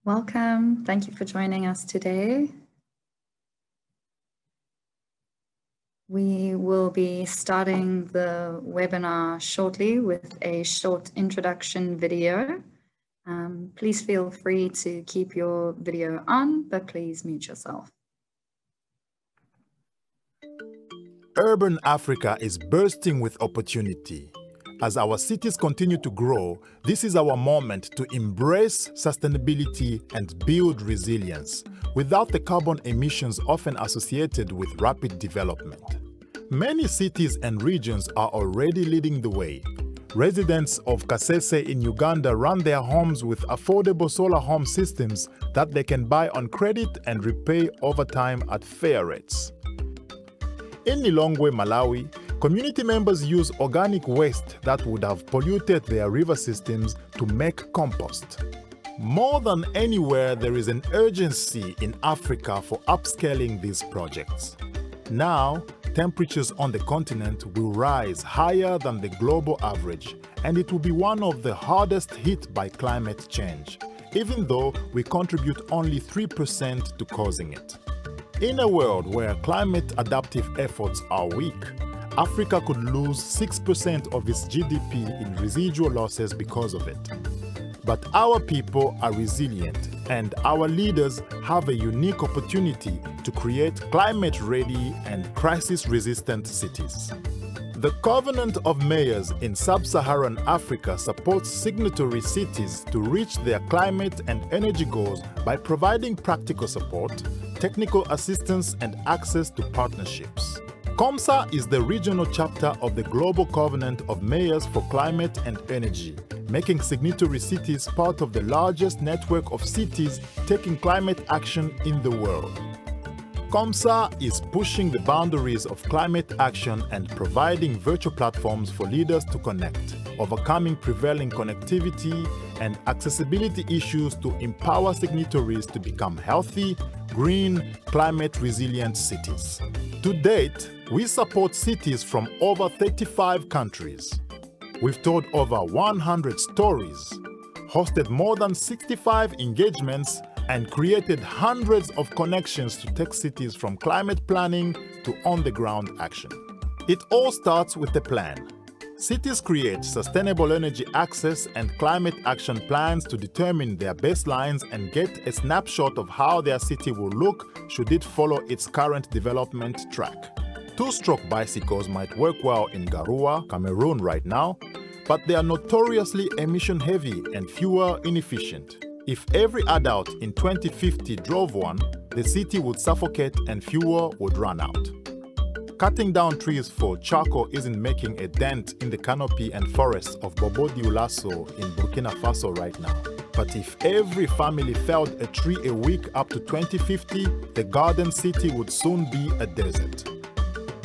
Welcome. Thank you for joining us today. We will be starting the webinar shortly with a short introduction video. Please feel free to keep your video on, but please mute yourself. Urban Africa is bursting with opportunity. As our cities continue to grow, this is our moment to embrace sustainability and build resilience without the carbon emissions often associated with rapid development. Many cities and regions are already leading the way. Residents of Kasese in Uganda run their homes with affordable solar home systems that they can buy on credit and repay over time at fair rates. In Lilongwe, Malawi, community members use organic waste that would have polluted their river systems to make compost. More than anywhere, there is an urgency in Africa for upscaling these projects. Now, temperatures on the continent will rise higher than the global average, and it will be one of the hardest hit by climate change, even though we contribute only 3% to causing it. In a world where climate adaptive efforts are weak, Africa could lose 6% of its GDP in residual losses because of it. But our people are resilient, and our leaders have a unique opportunity to create climate-ready and crisis-resistant cities. The Covenant of Mayors in Sub-Saharan Africa supports signatory cities to reach their climate and energy goals by providing practical support, technical assistance, and access to partnerships. COMSA is the regional chapter of the Global Covenant of Mayors for Climate and Energy, making signatory cities part of the largest network of cities taking climate action in the world. COMSA is pushing the boundaries of climate action and providing virtual platforms for leaders to connect, overcoming prevailing connectivity and accessibility issues to empower signatories to become healthy, green, climate-resilient cities. To date, we support cities from over 35 countries. We've told over 100 stories, hosted more than 65 engagements, and created hundreds of connections to take cities from climate planning to on-the-ground action. It all starts with a plan. Cities create sustainable energy access and climate action plans to determine their baselines and get a snapshot of how their city will look should it follow its current development track. Two-stroke bicycles might work well in Garua, Cameroon right now, but they are notoriously emission-heavy and fuel inefficient. If every adult in 2050 drove one, the city would suffocate and fuel would run out. Cutting down trees for charcoal isn't making a dent in the canopy and forests of Bobo Dioulasso in Burkina Faso right now. But if every family felled a tree a week up to 2050, the garden city would soon be a desert.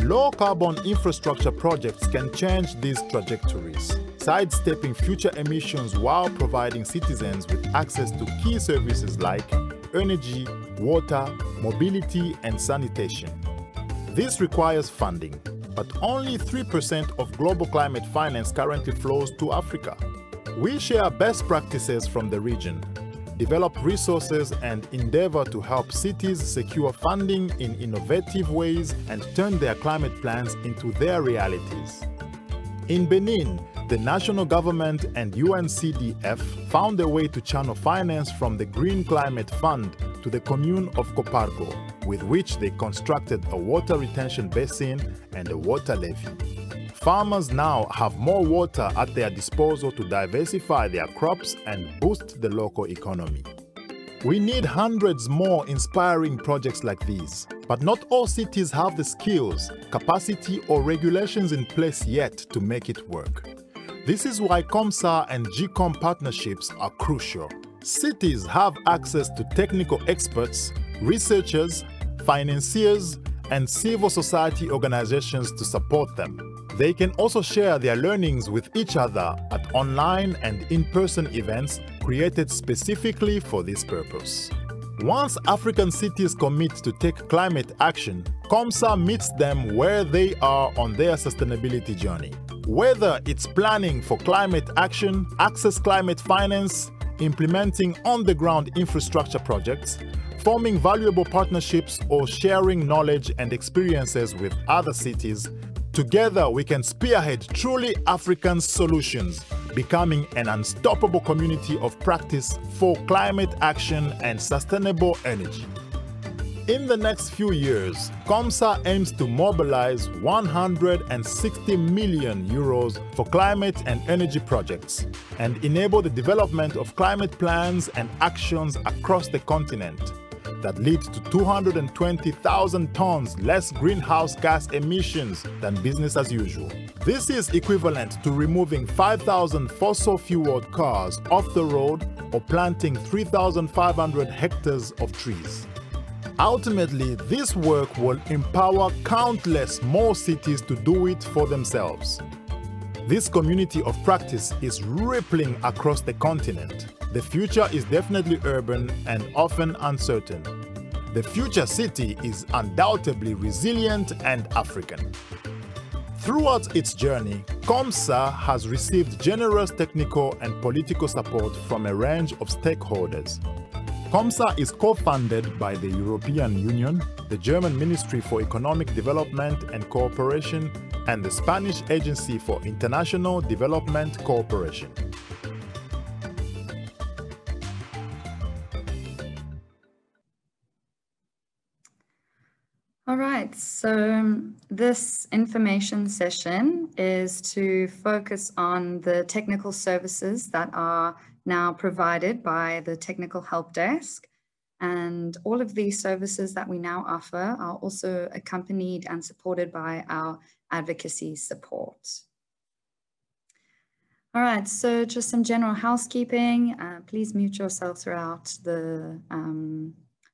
Low-carbon infrastructure projects can change these trajectories, sidestepping future emissions while providing citizens with access to key services like energy, water, mobility, and sanitation. This requires funding, but only 3% of global climate finance currently flows to Africa. We share best practices from the region, develop resources, and endeavor to help cities secure funding in innovative ways and turn their climate plans into their realities. In Benin, the national government and UNCDF found a way to channel finance from the Green Climate Fund to the commune of Kopargo, with which they constructed a water retention basin and a water levee. Farmers now have more water at their disposal to diversify their crops and boost the local economy. We need hundreds more inspiring projects like these, but not all cities have the skills, capacity, or regulations in place yet to make it work. This is why COMSA and GCOM partnerships are crucial. Cities have access to technical experts, researchers, financiers, and civil society organizations to support them. They can also share their learnings with each other at online and in-person events created specifically for this purpose. Once African cities commit to take climate action, COMSA meets them where they are on their sustainability journey. Whether it's planning for climate action, access climate finance, implementing on-the-ground infrastructure projects, forming valuable partnerships, or sharing knowledge and experiences with other cities, together we can spearhead truly African solutions, becoming an unstoppable community of practice for climate action and sustainable energy. In the next few years, COMSA aims to mobilize 160 million euros for climate and energy projects and enable the development of climate plans and actions across the continent that lead to 220,000 tons less greenhouse gas emissions than business as usual. This is equivalent to removing 5,000 fossil-fueled cars off the road or planting 3,500 hectares of trees. Ultimately, this work will empower countless more cities to do it for themselves. This community of practice is rippling across the continent. The future is definitely urban and often uncertain. The future city is undoubtedly resilient and African. Throughout its journey, COMSA has received generous technical and political support from a range of stakeholders. COMSA is co-funded by the European Union, the German Ministry for Economic Development and Cooperation, and the Spanish Agency for International Development Cooperation. All right, so this information session is to focus on the technical services that are now provided by the Technical Help Desk. And all of these services that we now offer are also accompanied and supported by our advocacy support. All right, so just some general housekeeping. Please mute yourself throughout the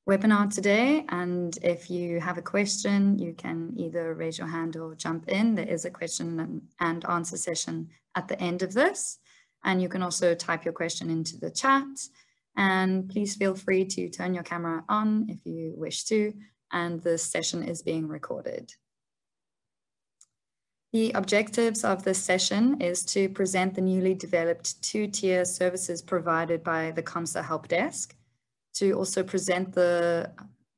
webinar today. And if you have a question, you can either raise your hand or jump in. There is a question and answer session at the end of this. And you can also type your question into the chat. And please feel free to turn your camera on if you wish to. And this session is being recorded. The objectives of this session is to present the newly developed two-tier services provided by the COMSA Help Desk, to also present the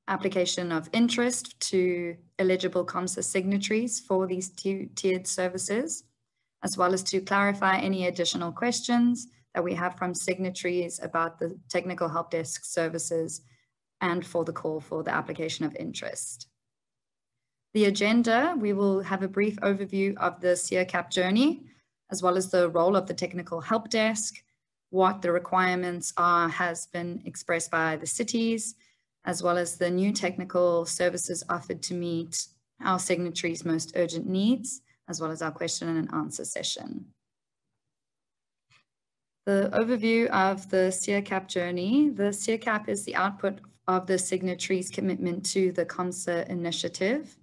application of interest to eligible COMSA signatories for these two-tiered services, as well as to clarify any additional questions that we have from signatories about the Technical Help Desk services and for the call for the application of interest. The agenda, we will have a brief overview of the SEACAP journey, as well as the role of the Technical Help Desk, what the requirements are has been expressed by the cities, as well as the new technical services offered to meet our signatories' most urgent needs, as well as our question and answer session. The overview of the SEACAP journey. The SEACAP is the output of the signatories' commitment to the COMSA initiative,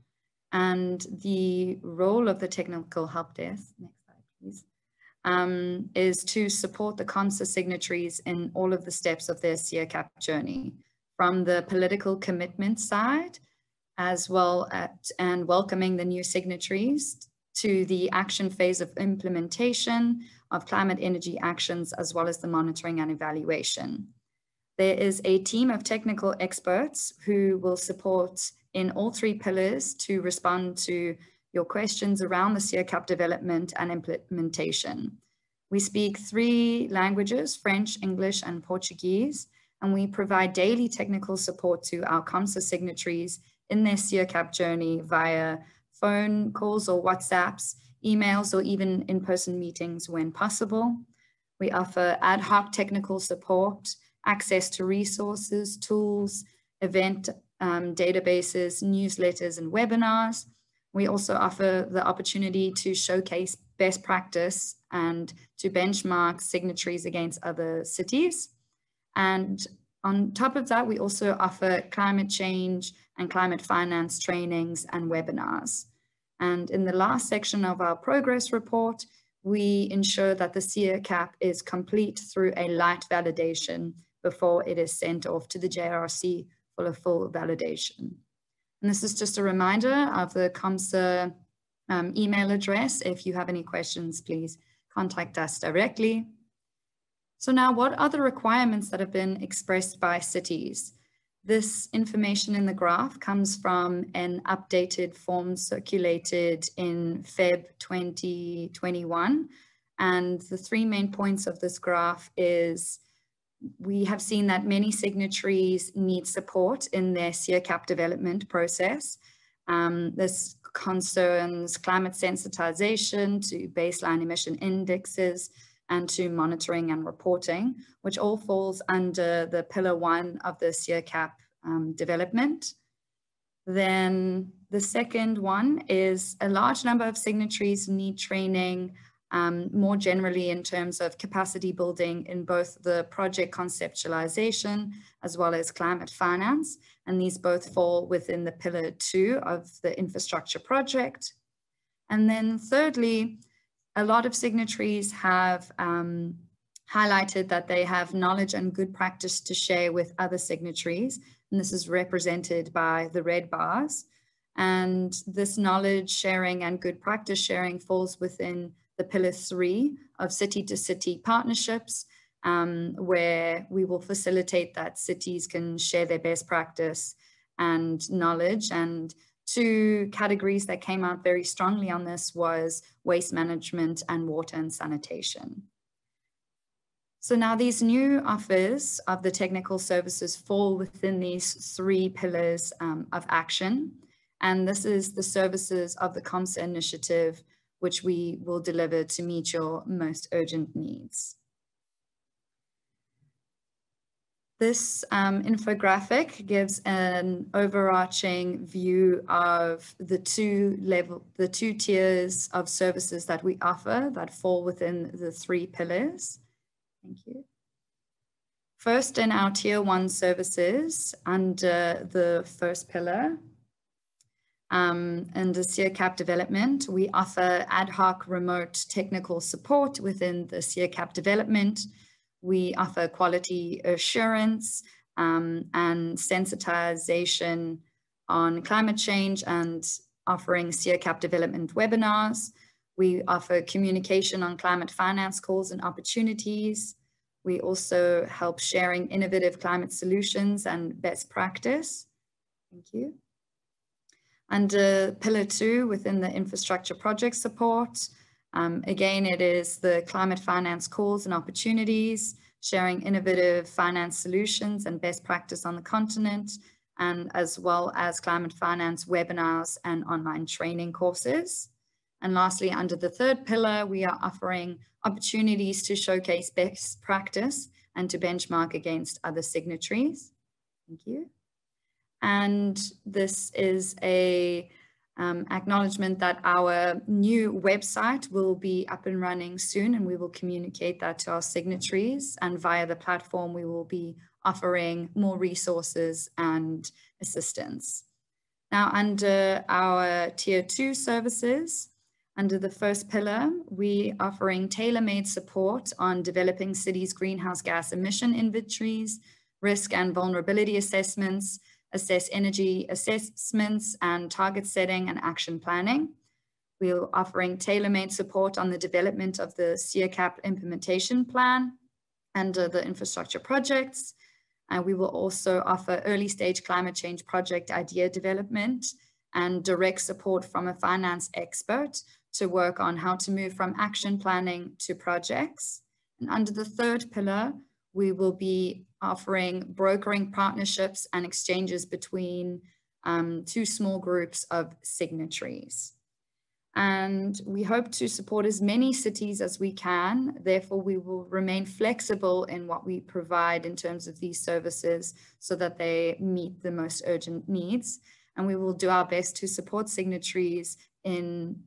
and the role of the Technical Help Desk, next slide please, is to support the COMSA signatories in all of the steps of their SEACAP journey, from the political commitment side, as well and welcoming the new signatories, to the action phase of implementation of climate energy actions, as well as the monitoring and evaluation. There is a team of technical experts who will support in all three pillars to respond to your questions around the SEACAP development and implementation. We speak 3 languages, French, English, and Portuguese, and we provide daily technical support to our COMSA signatories in their SEACAP journey via phone calls or WhatsApps, emails, or even in-person meetings when possible. We offer ad hoc technical support, access to resources, tools, event databases, newsletters, and webinars. We also offer the opportunity to showcase best practice and to benchmark signatories against other cities. And on top of that, we also offer climate change and climate finance trainings and webinars. And in the last section of our progress report, we ensure that the SEACAP is complete through a light validation before it is sent off to the JRC for a full validation. And this is just a reminder of the COMSA email address. If you have any questions, please contact us directly. So now, what are the requirements that have been expressed by cities? This information in the graph comes from an updated form circulated in Feb 2021. And the three main points of this graph is we have seen that many signatories need support in their SEACAP development process. This concerns climate sensitization to baseline emission indexes and to monitoring and reporting, which all falls under the Pillar 1 of the SEACAP development. Then the second one is a large number of signatories need training more generally in terms of capacity building in both the project conceptualization as well as climate finance. And these both fall within the Pillar 2 of the infrastructure project. And then thirdly, a lot of signatories have highlighted that they have knowledge and good practice to share with other signatories. And this is represented by the red bars. And this knowledge sharing and good practice sharing falls within the Pillar 3 of city-to-city partnerships, where we will facilitate that cities can share their best practice and knowledge. And two categories that came out very strongly on this was waste management and water and sanitation. So now these new offers of the technical services fall within these three pillars of action. And this is the services of the COM SSA initiative, which we will deliver to meet your most urgent needs. This infographic gives an overarching view of the two tiers of services that we offer that fall within the three pillars. Thank you. First, in our Tier 1 services under the first pillar, under SEACAP development, we offer ad hoc remote technical support within the SEACAP development. We offer quality assurance and sensitization on climate change and offering SEACAP development webinars. We offer communication on climate finance calls and opportunities. We also help sharing innovative climate solutions and best practice. Thank you. Under Pillar 2 within the infrastructure project support, again, it is the climate finance calls and opportunities, sharing innovative finance solutions and best practice on the continent, and as well as climate finance webinars and online training courses. And lastly, under the third pillar, we are offering opportunities to showcase best practice and to benchmark against other signatories. Thank you. And this is a acknowledgement that our new website will be up and running soon, and we will communicate that to our signatories, and via the platform we will be offering more resources and assistance. Now, under our Tier 2 services, under the first pillar, we are offering tailor-made support on developing cities' greenhouse gas emission inventories, risk and vulnerability assessments, assess energy assessments and target setting and action planning. We are offering tailor-made support on the development of the SEACAP implementation plan under the infrastructure projects. And we will also offer early stage climate change project idea development and direct support from a finance expert to work on how to move from action planning to projects. And under the third pillar, we will be offering brokering partnerships and exchanges between two small groups of signatories. And we hope to support as many cities as we can. Therefore, we will remain flexible in what we provide in terms of these services so that they meet the most urgent needs. And we will do our best to support signatories in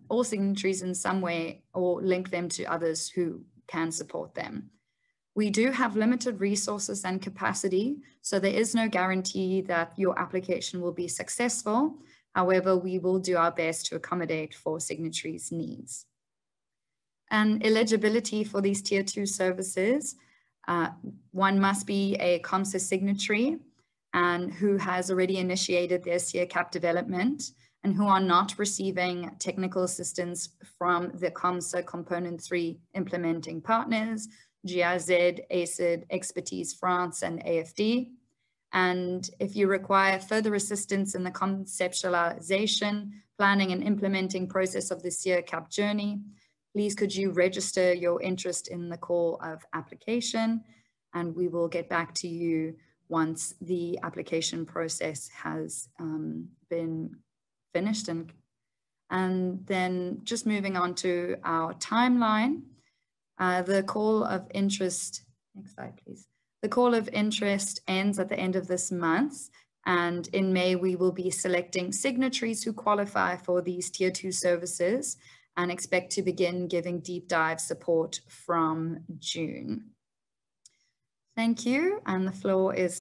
all signatories in some way, or link them to others who can support them. We do have limited resources and capacity, so there is no guarantee that your application will be successful. However, we will do our best to accommodate for signatories' needs. And eligibility for these Tier 2 services, one must be a COM SSA signatory and who has already initiated their SEACAP development and who are not receiving technical assistance from the COM SSA Component 3 implementing partners, GIZ, ACID, Expertise France, and AFD. And if you require further assistance in the conceptualization, planning, and implementing process of the SEACAP journey, please could you register your interest in the call of application, and we will get back to you once the application process has been finished. And then just moving on to our timeline, the call of interest, next slide please. The call of interest ends at the end of this month, and in May we will be selecting signatories who qualify for these Tier 2 services and expect to begin giving deep dive support from June. Thank you, and the floor is